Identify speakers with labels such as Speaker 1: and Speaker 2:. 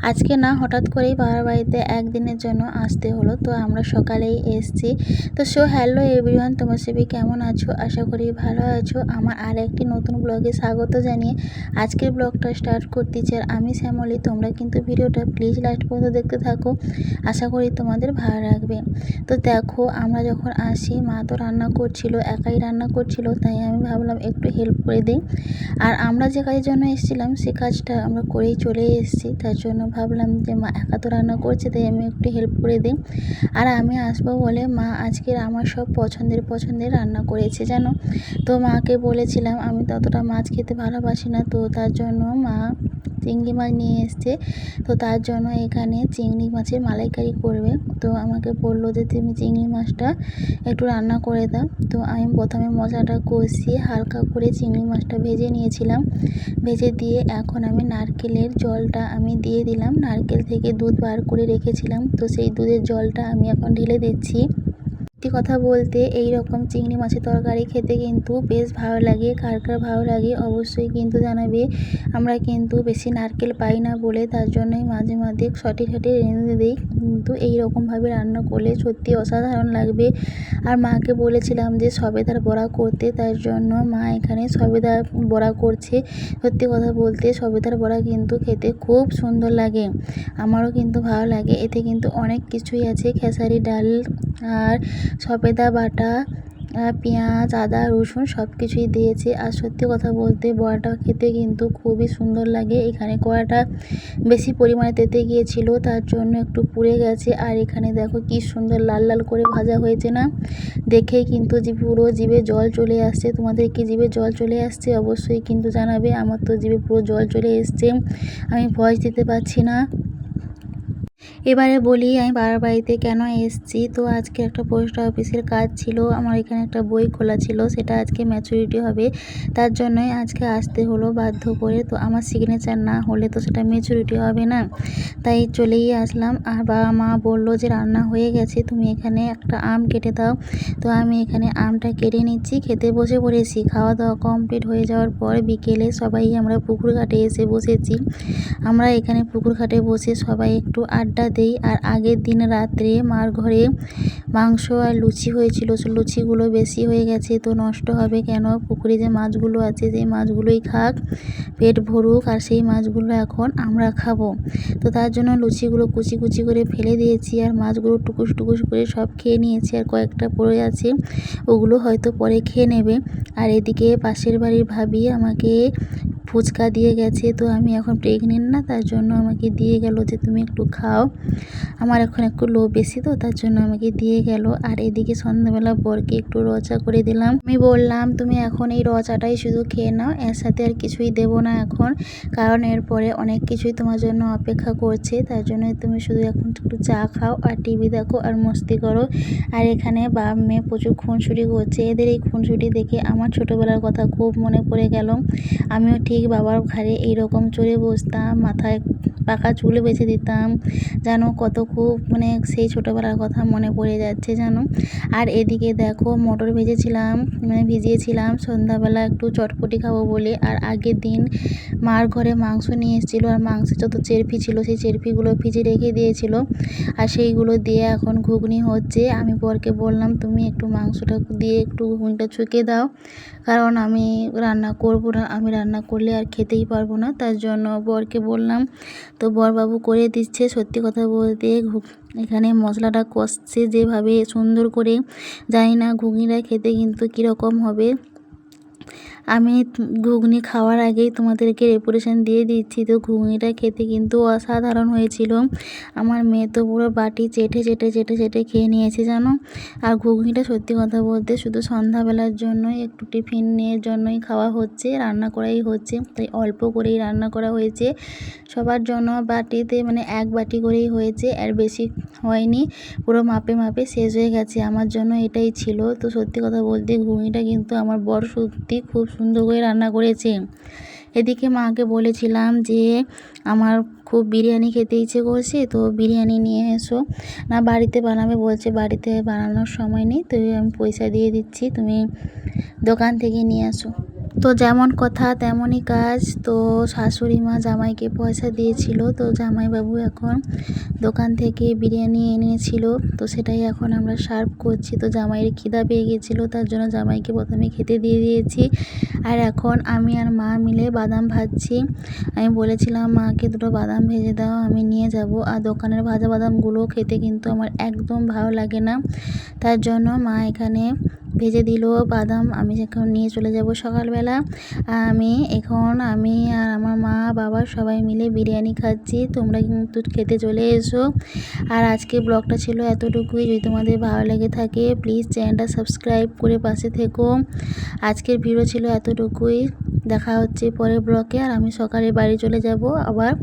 Speaker 1: আজকে না হঠাৎ করেই বাবার বাড়িতে একদিনের জন্য আসতে হলো, তো আমরা সকালেই এসেছি। তো হ্যালো এভরিওয়ান, তোমার সবাই কেমন আছো? আশা করি ভালো আছো। আমার আর একটি নতুন ব্লগে স্বাগত জানিয়ে আজকের ব্লগটা স্টার্ট করতেছি। আর আমি শ্যামলী, তোমরা কিন্তু ভিডিওটা প্লিজ লাস্ট পর্যন্ত দেখতে থাকো, আশা করি তোমাদের ভালো লাগবে। তো দেখো, আমরা যখন আসি মা তো রান্না করছিল, একাই রান্না করছিল, তাই আমি ভাবলাম একটু হেল্প করে দিই। আর আমরা যে কাজের জন্য এসেছিলাম সে কাজটা আমরা করেই চলে এসেছি, তার জন্য ভাবলাম যে মা একা তো রান্না করছে, তাই আমি একটু হেল্প করে দিই। আর আমি আসবো বলে মা আজকের আমার সব পছন্দের রান্না করেছে জানো। তো মাকে বলেছিলাম আমি ততটা মাছ খেতে ভালোবাসি না, তো তার জন্য মা চিংড়ি মাছ নিয়ে এসছে। তো তার জন্য এখানে চিংড়ি মাছের মালাইকারি করবে। তো আমাকে বললো যে তুমি চিংড়ি মাছটা একটু রান্না করে দাও। তো আমি প্রথমে মশলাটা কষিয়ে হালকা করে চিংড়ি মাছটা ভেজে নিয়েছিলাম। ভেজে দিয়ে এখন আমি নারকেলের জলটা আমি দিয়ে দিলাম। নারকেল থেকে দুধ বার করে রেখেছিলাম, তো সেই দুধের জলটা আমি এখন ঢেলে দিচ্ছি। সত্যি কথা বলতে এই রকম চিংড়ি মাছের তরকারি খেতে কিন্তু বেশ ভালো লাগে। কার কার ভালো লাগে অবশ্যই কিন্তু জানাবে। আমরা কিন্তু বেশি নারকেল পাই না বলে তার জন্যই মাঝে মাঝে সঠিক রেঁধে দিই, কিন্তু এই রকমভাবে রান্না করলে সত্যি অসাধারণ লাগবে। আর মাকে বলেছিলাম যে সবেদার বড়া করতে, তার জন্য মা এখানে সবেদার বড়া করছে। সত্যি কথা বলতে সবেদার বড়া কিন্তু খেতে খুব সুন্দর লাগে, আমারও কিন্তু ভালো লাগে। এতে কিন্তু অনেক কিছুই আছে, খেসারি ডাল আর সবেদা বাটা, পেঁয়াজ, আদা, রসুন সব কিছুই দিয়েছে। আর সত্যি কথা বলতে বড়াটা খেতে কিন্তু খুবই সুন্দর লাগে। এখানে কড়াটা বেশি পরিমাণে তেতে গিয়েছিল, তার জন্য একটু পুড়ে গেছে। আর এখানে দেখো কি সুন্দর লাল লাল করে ভাজা হয়েছে না, দেখেই কিন্তু পুরো জিভে জল চলে আসছে। তোমাদের কি জিভে জল চলে আসছে অবশ্যই কিন্তু জানাবে। আমার তো জিভে পুরো জল চলে এসছে, আমি ভয়েস দিতে পারছি না। এবারে বলি আমি বাবার বাড়িতে কেন এসেছি। তো আজকে একটা পোস্ট অফিসের কাজ ছিল, আমার এখানে একটা বই খোলা ছিল, সেটা আজকে ম্যাচুরিটি হবে, তার জন্যই আজকে আসতে হলো বাধ্য করে। তো আমার সিগনেচার না হলে তো সেটা ম্যাচুরিটি হবে না, তাই চলেই আসলাম। আর বাবা মা বললো যে রান্না হয়ে গেছে, তুমি এখানে একটা আম কেটে দাও। তো আমি এখানে আমটা কেটে নিচ্ছি, খেতে বসে পড়েছি। খাওয়া দাওয়া কমপ্লিট হয়ে যাওয়ার পর বিকেলে সবাই আমরা পুকুর ঘাটে এসে বসেছি। আমরা এখানে পুকুর ঘাটে বসে সবাই একটু আড্ডা দেই। আর আগের দিন রাত্রে মার ঘরে মাংস আর লুচি হয়েছিল, লুচিগুলো বেশি হয়ে গেছে, তো নষ্ট হবে কেন, পুকুরে যে মাছগুলো আছে সেই মাছগুলোই খাক, পেট ভরুক, আর সেই মাছগুলো এখন আমরা খাবো। তো তার জন্য লুচিগুলো কুচি কুচি করে ফেলে দিয়েছি, আর মাছগুলো টুকুস টুকুস করে সব খেয়ে নিয়েছি। আর কয়েকটা পড়ে আছে, ওগুলো হয়তো পরে খেয়ে নেবে। আর এদিকে পাশের বাড়ির ভাবি আমাকে ফুচকা দিয়ে গেছে, তো আমি এখন প্রেগনেন্ট না, তার জন্য আমাকে দিয়ে গেল যে তুমি একটু খাও, আমার এখন একটু লো বেশি, তো তার জন্য আমাকে দিয়ে গেল। আর এদিকে সন্ধ্যাবেলা বরকে একটু রচা করে দিলাম। আমি বললাম তুমি এখন এই রচাটাই শুধু খেয়ে নাও, এর সাথে আর কিছুই দেবো না এখন, কারণ এরপরে অনেক কিছুই তোমার জন্য অপেক্ষা করছে, তার জন্য তুমি শুধু এখন একটু চা খাও আর টিভি দেখো আর মস্তি করো। আর এখানে বাপ মেয়ে প্রচুর খুনসুটি করছে, এদের এই খুনসুটি দেখে আমার ছোটোবেলার কথা খুব মনে পড়ে গেল। আমিও ঠিক বাবার ঘাড়ে এইরকম চড়ে বসতাম, মাথায় পাকা চুল বেঁধে দিতাম জানো, কত খুব সেই ছোটোবেলার কথা মনে পড়ে যাচ্ছে জানো। আর এদিকে দেখো মটর ভিজিয়েছিলাম সন্ধ্যাবেলা একটু চটপটি খাবো বলে। আর আগের দিন মার ঘরে মাংস নিয়ে এসেছিলো, আর মাংসে যত চেরফি ছিল সেই চেরফিগুলো ভিজে রেখে দিয়েছিল, আর সেইগুলো দিয়ে এখন ঘুগনি হচ্ছে। আমি বরকে বললাম তুমি একটু মাংসটা দিয়ে একটু ঘুগনিটা ছুঁকে দাও, কারণ আমি রান্না করব না, আমি রান্না করলে আর খেতেই পারবো না, তার জন্য বরকে বললাম। তো বরবাবু করে দিচ্ছে। সত্যি কথা বলতে এখানে মশলাটা কষছে যেভাবে সুন্দর করে, জানি না ঘুগনিটা খেতে কিন্তু কীরকম হবে। আমি ঘুগনি খাওয়ার আগেই তোমাদেরকে রেপুটেশন দিয়ে দিচ্ছি, তো ঘুগনিটা খেতে কিন্তু অসাধারণ হয়েছিল। আমার মেয়ে তো পুরো বাটি চেটে চেটে চেটে চেটে খেয়ে নিয়েছে জানো। আর ঘুগনিটা সত্যি কথা বলতে শুধু সন্ধ্যাবেলার জন্যই, একটু টিফিনের জন্যই খাওয়া হচ্ছে, রান্না করাই হচ্ছে, তাই অল্প করেই রান্না করা হয়েছে সবার জন্য। বাটিতে এক বাটি করেই হয়েছে, আর বেশি হয়নি, পুরো মাপে মাপে শেষ হয়ে গেছে, আমার জন্য এটাই ছিল। তো সত্যি কথা বলতে ঘুগনিটা কিন্তু আমার বর সত্যি খুব সুন্দর করে রান্না করেছে। এদিকে মাকে বলেছিলাম যে আমার খুব বিরিয়ানি খেতে ইচ্ছে করছে, তো বিরিয়ানি নিয়ে এসো। না বাড়িতে বানাবে বলছে, বাড়িতে বানানোর সময় নেই, তো আমি পয়সা দিয়ে দিচ্ছি, তুমি দোকান থেকে নিয়ে আসো। তো যেমন কথা তেমনই কাজ। তো শাশুড়ি মা জামাইকে পয়সা দিয়েছিল, তো জামাইবাবু এখন দোকান থেকে বিরিয়ানি এনেছিল, তো সেটাই এখন আমরা সার্ভ করছি। তো জামাইয়ের খিদা পেয়ে গেছিলো, তার জন্য জামাইকে প্রথমে খেতে দিয়ে দিয়েছি। আর এখন আমি আর মা মিলে বাদাম ভাজছি। আমি বলেছিলাম মাকে দুটো বাদাম ভেজে দাও, আমি নিয়ে যাব। আর দোকানের ভাজা বাদামগুলো খেতে কিন্তু আমার একদম ভালো লাগে না, তার জন্য মা এখানে ভেজে দিল বাদাম। আমি এখন নিয়ে চলে যাব সকালবেলা। আমি আর আমার মা বাবা সবাই মিলে বিরিয়ানি খাচ্ছি। তোমরা কিন্তু খেতে চলে এসো। আর আজকে ব্লগটা ছিল এতটুকুই। যদি তোমাদের ভালো লেগে থাকে প্লিজ চ্যানেলটা সাবস্ক্রাইব করে পাশে থেকো। আজকের ভিডিও ছিল এতটুকুই। দেখা হচ্ছে পরের ব্লগে। আর আমি সকালে বাড়ি চলে যাব আবার।